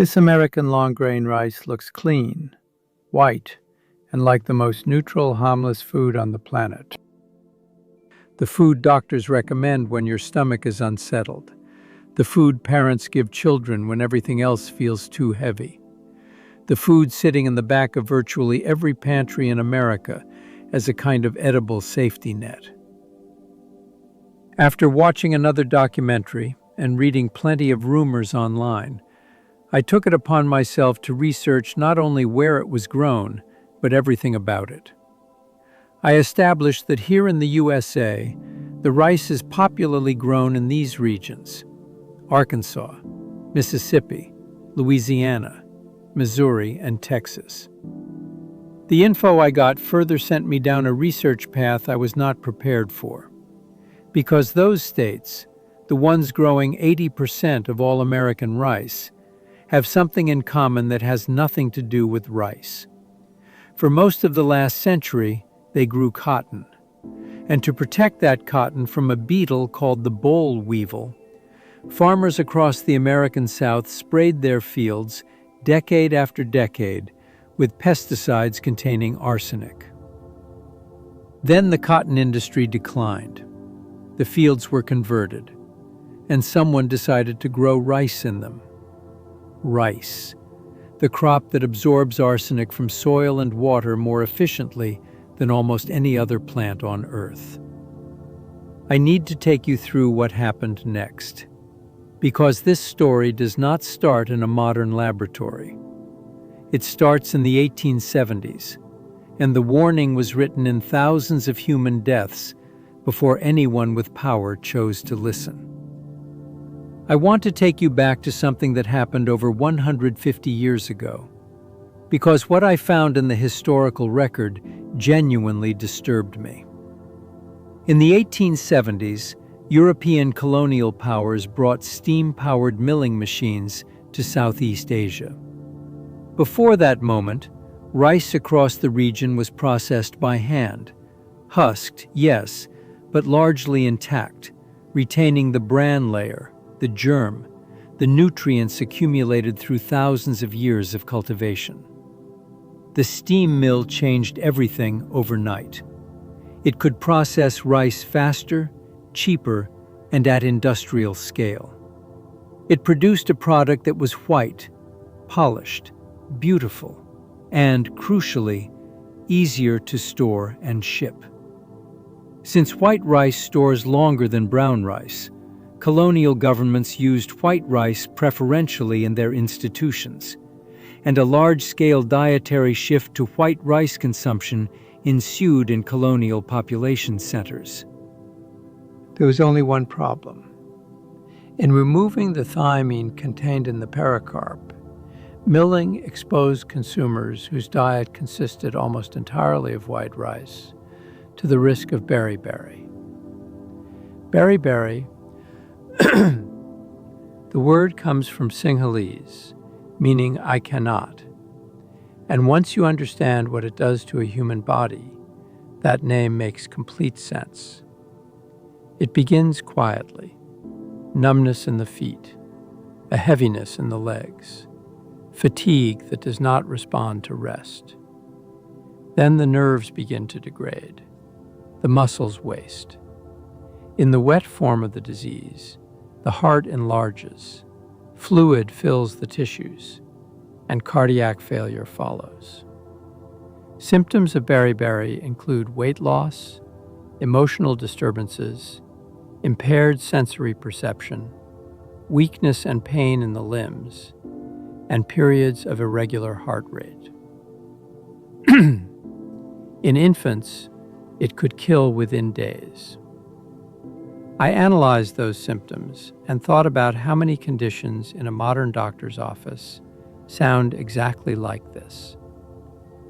This American long-grain rice looks clean, white, and like the most neutral, harmless food on the planet. The food doctors recommend when your stomach is unsettled. The food parents give children when everything else feels too heavy. The food sitting in the back of virtually every pantry in America as a kind of edible safety net. After watching another documentary and reading plenty of rumors online, I took it upon myself to research not only where it was grown, but everything about it. I established that here in the USA, the rice is popularly grown in these regions: Arkansas, Mississippi, Louisiana, Missouri, and Texas. The info I got further sent me down a research path I was not prepared for, because those states, the ones growing 80% of all American rice, have something in common that has nothing to do with rice. For most of the last century, they grew cotton. And to protect that cotton from a beetle called the boll weevil, farmers across the American South sprayed their fields decade after decade with pesticides containing arsenic. Then the cotton industry declined. The fields were converted, and someone decided to grow rice in them. Rice, the crop that absorbs arsenic from soil and water more efficiently than almost any other plant on Earth. I need to take you through what happened next, because this story does not start in a modern laboratory. It starts in the 1870s, and the warning was written in thousands of human deaths before anyone with power chose to listen. I want to take you back to something that happened over 150 years ago, because what I found in the historical record genuinely disturbed me. In the 1870s, European colonial powers brought steam-powered milling machines to Southeast Asia. Before that moment, rice across the region was processed by hand, husked, yes, but largely intact, retaining the bran layer, the germ, the nutrients accumulated through thousands of years of cultivation. The steam mill changed everything overnight. It could process rice faster, cheaper, and at industrial scale. It produced a product that was white, polished, beautiful, and, crucially, easier to store and ship. Since white rice stores longer than brown rice, colonial governments used white rice preferentially in their institutions, and a large-scale dietary shift to white rice consumption ensued in colonial population centers. There was only one problem. In removing the thiamine contained in the pericarp, milling exposed consumers whose diet consisted almost entirely of white rice to the risk of beriberi. Beriberi, the word comes from Sinhalese, meaning I cannot. And once you understand what it does to a human body, that name makes complete sense. It begins quietly: numbness in the feet, a heaviness in the legs, fatigue that does not respond to rest. Then the nerves begin to degrade, the muscles waste. In the wet form of the disease, the heart enlarges, fluid fills the tissues, and cardiac failure follows. Symptoms of beriberi include weight loss, emotional disturbances, impaired sensory perception, weakness and pain in the limbs, and periods of irregular heart rate. In infants, it could kill within days. I analyzed those symptoms and thought about how many conditions in a modern doctor's office sound exactly like this: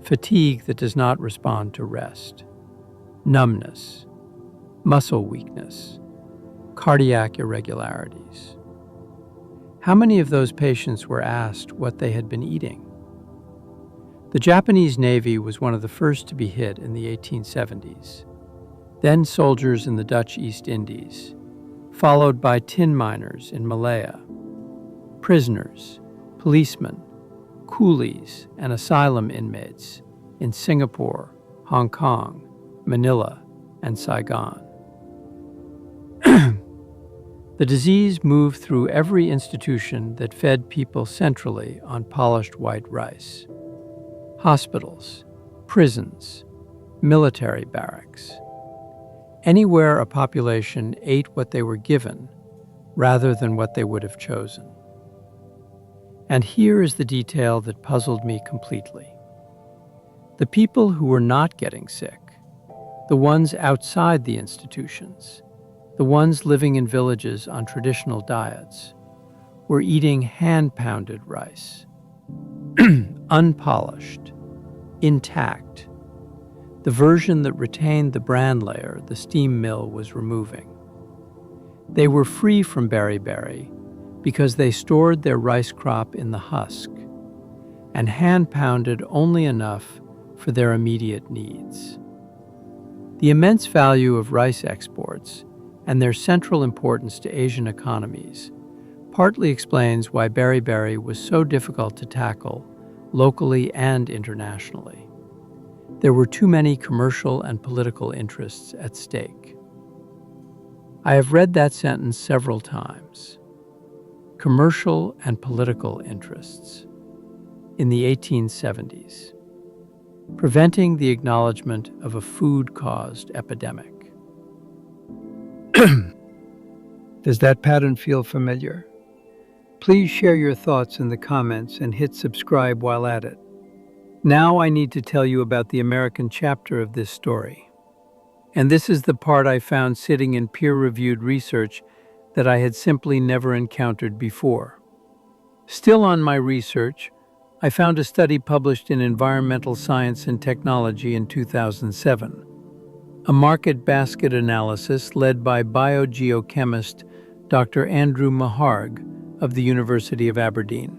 fatigue that does not respond to rest, numbness, muscle weakness, cardiac irregularities. How many of those patients were asked what they had been eating? The Japanese Navy was one of the first to be hit in the 1870s. Then soldiers in the Dutch East Indies, followed by tin miners in Malaya, prisoners, policemen, coolies, and asylum inmates in Singapore, Hong Kong, Manila, and Saigon. The disease moved through every institution that fed people centrally on polished white rice. Hospitals, prisons, military barracks. Anywhere a population ate what they were given rather than what they would have chosen. And here is the detail that puzzled me completely. The people who were not getting sick, the ones outside the institutions, the ones living in villages on traditional diets, were eating hand-pounded rice, unpolished, intact, the version that retained the bran layer the steam mill was removing. They were free from beriberi because they stored their rice crop in the husk and hand-pounded only enough for their immediate needs. The immense value of rice exports and their central importance to Asian economies partly explains why beriberi was so difficult to tackle locally and internationally. There were too many commercial and political interests at stake. I have read that sentence several times. Commercial and political interests in the 1870s, preventing the acknowledgement of a food-caused epidemic. Does that pattern feel familiar? Please share your thoughts in the comments and hit subscribe while at it. Now I need to tell you about the American chapter of this story. And this is the part I found sitting in peer-reviewed research that I had simply never encountered before. Still on my research, I found a study published in Environmental Science and Technology in 2007. A market basket analysis led by biogeochemist Dr. Andrew Meharg of the University of Aberdeen.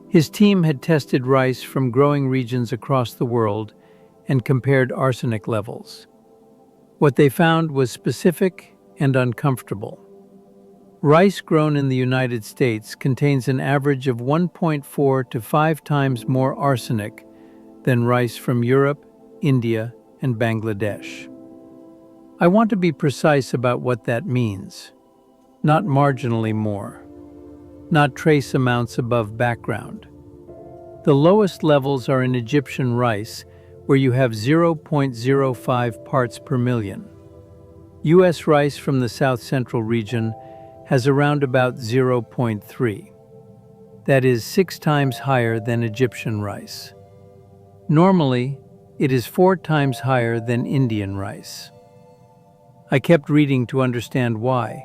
His team had tested rice from growing regions across the world and compared arsenic levels. What they found was specific and uncomfortable. Rice grown in the United States contains an average of 1.4 to 5 times more arsenic than rice from Europe, India, and Bangladesh. I want to be precise about what that means. Not marginally more. Not trace amounts above background. The lowest levels are in Egyptian rice, where you have 0.05 parts per million. U.S. rice from the South Central region has around about 0.3. That is 6 times higher than Egyptian rice. Normally, it is 4 times higher than Indian rice. I kept reading to understand why,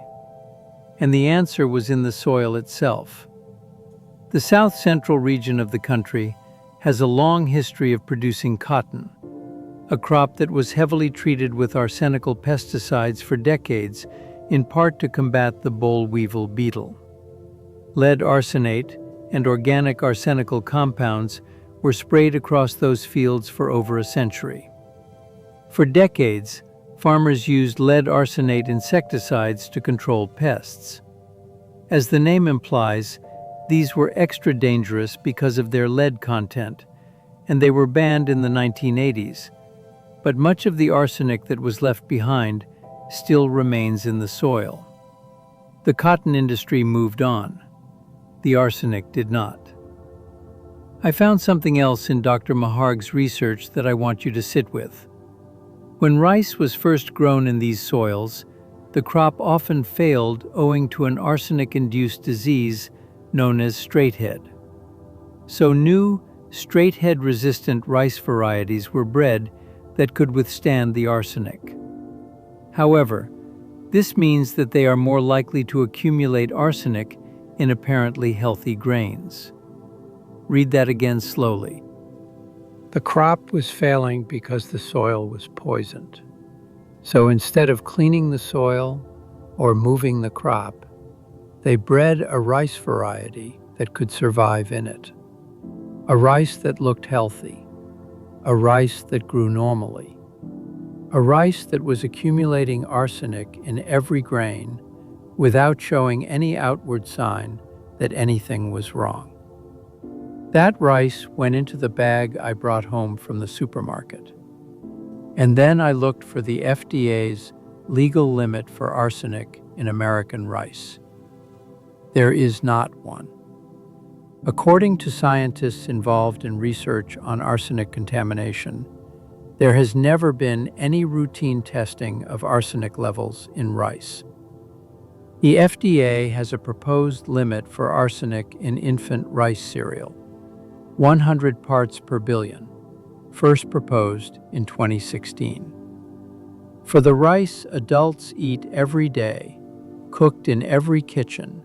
and the answer was in the soil itself. The South Central region of the country has a long history of producing cotton, a crop that was heavily treated with arsenical pesticides for decades, in part to combat the boll weevil beetle. Lead arsenate and organic arsenical compounds were sprayed across those fields for over a century. For decades, farmers used lead arsenate insecticides to control pests. As the name implies, these were extra dangerous because of their lead content, and they were banned in the 1980s. But much of the arsenic that was left behind still remains in the soil. The cotton industry moved on. The arsenic did not. I found something else in Dr. Meharg's research that I want you to sit with. When rice was first grown in these soils, the crop often failed owing to an arsenic-induced disease known as straighthead. So new, straighthead-resistant rice varieties were bred that could withstand the arsenic. However, this means that they are more likely to accumulate arsenic in apparently healthy grains. Read that again slowly. The crop was failing because the soil was poisoned. So instead of cleaning the soil or moving the crop, they bred a rice variety that could survive in it. A rice that looked healthy. A rice that grew normally. A rice that was accumulating arsenic in every grain without showing any outward sign that anything was wrong. That rice went into the bag I brought home from the supermarket. And then I looked for the FDA's legal limit for arsenic in American rice. There is not one. According to scientists involved in research on arsenic contamination, there has never been any routine testing of arsenic levels in rice. The FDA has a proposed limit for arsenic in infant rice cereal, 100 parts per billion, first proposed in 2016. For the rice adults eat every day, cooked in every kitchen,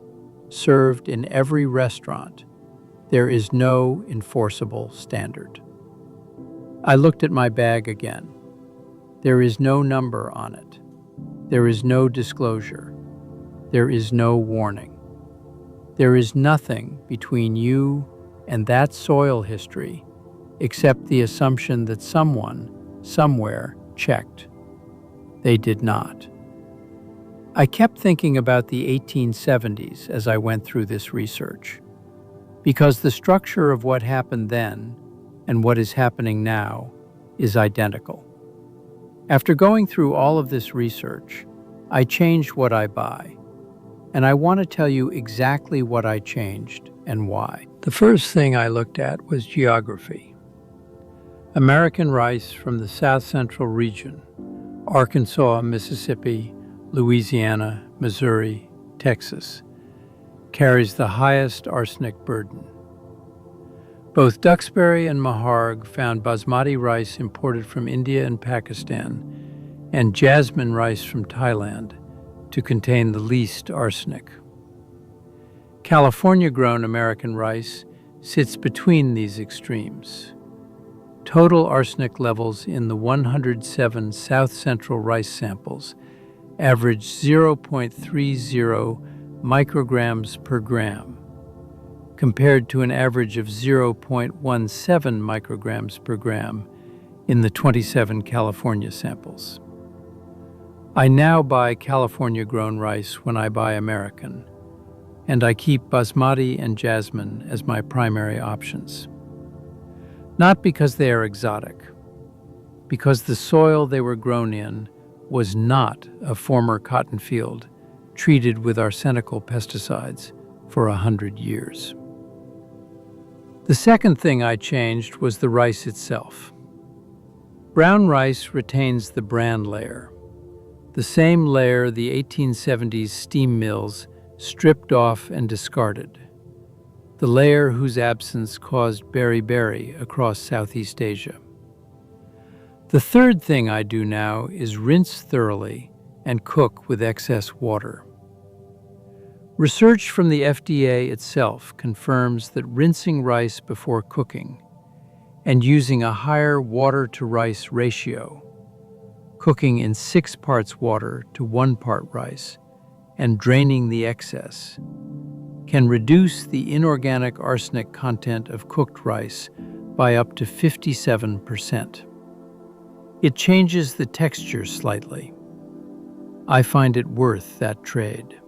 served in every restaurant, there is no enforceable standard. I looked at my bag again. There is no number on it. There is no disclosure. There is no warning. There is nothing between you and that soil history except the assumption that someone, somewhere, checked. They did not. I kept thinking about the 1870s as I went through this research, because the structure of what happened then and what is happening now is identical. After going through all of this research, I changed what I buy, and I want to tell you exactly what I changed and why. The first thing I looked at was geography. American rice from the South Central region, Arkansas, Mississippi, Louisiana, Missouri, Texas, carries the highest arsenic burden. Both Duxbury and Meharg found basmati rice imported from India and Pakistan, and jasmine rice from Thailand to contain the least arsenic. California-grown American rice sits between these extremes. Total arsenic levels in the 107 South Central rice samples averaged 0.30 micrograms per gram, compared to an average of 0.17 micrograms per gram in the 27 California samples. I now buy California-grown rice when I buy American, and I keep basmati and jasmine as my primary options. Not because they are exotic, because the soil they were grown in was not a former cotton field treated with arsenical pesticides for 100 years. The second thing I changed was the rice itself. Brown rice retains the bran layer, the same layer the 1870s steam mills stripped off and discarded, the layer whose absence caused beriberi across Southeast Asia. The third thing I do now is rinse thoroughly and cook with excess water. Research from the FDA itself confirms that rinsing rice before cooking and using a higher water-to-rice ratio, cooking in 6 parts water to 1 part rice, and draining the excess, can reduce the inorganic arsenic content of cooked rice by up to 57%. It changes the texture slightly. I find it worth that trade.